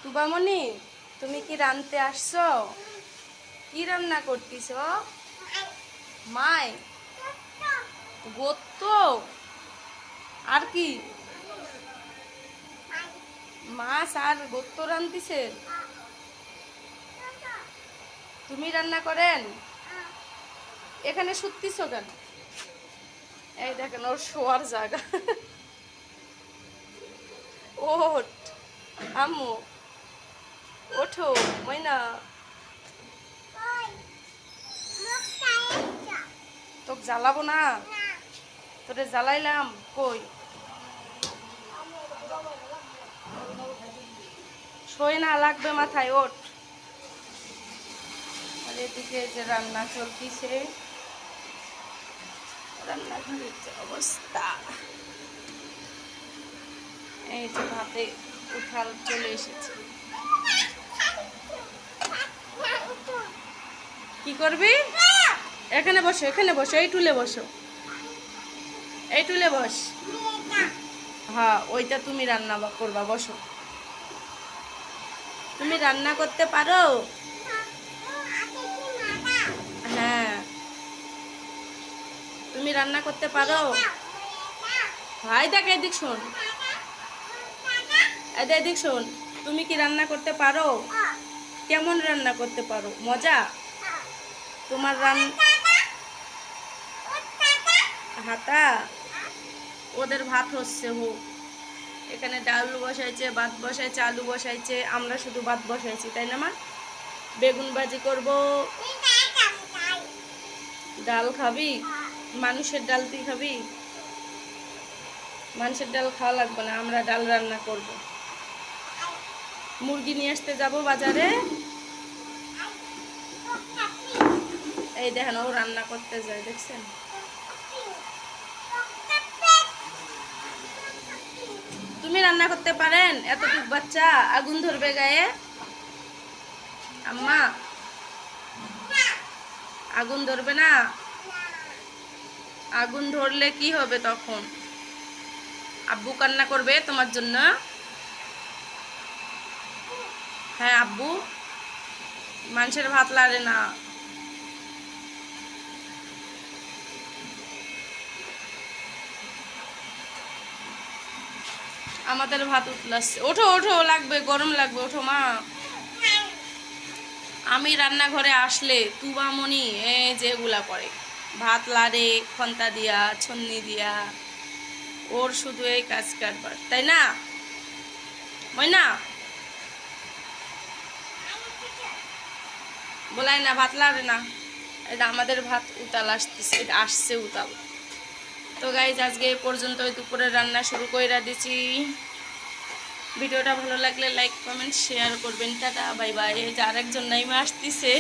তুবামণি, তুমি কি রাঁধতে আসছো? কি রান্না করতেছ? মাই গোত্ত আর কি? মাছ আর গোত্ত রাঁধতেছে। তুমি রান্না করেন? এখানে শুতিস কেন? এই দেখেন ওর শোয়ার জায়গা। ওঠ আম্মু, ওঠো ময়না। তোকে জ্বালাবো না? তোরে জ্বালাইলাম কই? শোয় না, লাগবে মাথায়, ওঠ। আর এদিকে যে রান্না চলতিছে, রান্নাঘরের যে অবস্থা, এই যে ভাতে উঠাল চলে এসেছে। কি করবি? এখানে বসো, এখানে বসো, এই টুলে বসো, এই টুলে বস। হ্যাঁ, ওইটা তুমি রান্না করবা, বসো। তুমি রান্না করতে পারো? হ্যাঁ, তুমি রান্না করতে পারো? ভাই দেখ, এদিক শোন, এদিক শোন। তুমি কি রান্না করতে পারো? কেমন রান্না করতে পারো? মজা? তোমার হাতা ওদের ভাত হচ্ছে, হোক। এখানে ডাল বসাইছে, ভাত বসাইছে, আলু বসাইছে, আমরা শুধু ভাত বসাইছি, তাই না মা? বেগুন ভাজি করব। ডাল খাবি? মানুষের ডাল তুই খাবি? মানুষের ডাল খাওয়া লাগবে না, আমরা ডাল রান্না করব। মুরগি নিয়ে আসতে যাব বাজারে। এই দেখেন ও রান্না করতে যায়, দেখছেন? তুমি রান্না করতে পারেন? এতটুক বাচ্চা, আগুন ধরবে গায়ে। আম্মা, আগুন ধরবে না? আগুন ধরলে কি হবে তখন? আব্বু কান্না করবে তোমার জন্য। হ্যাঁ আব্বু, মানুষের ভাত লাগে না। আমাদের ভাত উতলাচ্ছে। ওঠো ওঠো, লাগবে, গরম লাগবে, ওঠো মা। আমি রান্নাঘরে আসলে তুবামণি এই যেগুলা করে, ভাত লাড়ে খন্তা দিয়া, ছন্নি দিয়া, ওর শুধু এই কাজ কারবার, তাই না ময়না? বলাই না, ভাত লাড়ে না। এটা আমাদের ভাত উতাল আসতেছে, এটা আসছে উতাল। তো গাইজ আজকে এই পর্যন্ত দুপুরের রান্না শুরু করে দিচ্ছি। ভিডিওটা ভালো লাগলে লাইক কমেন্ট শেয়ার করবেন। Tata bye bye. এই যে আরেকজন নাইমা আসতেছে।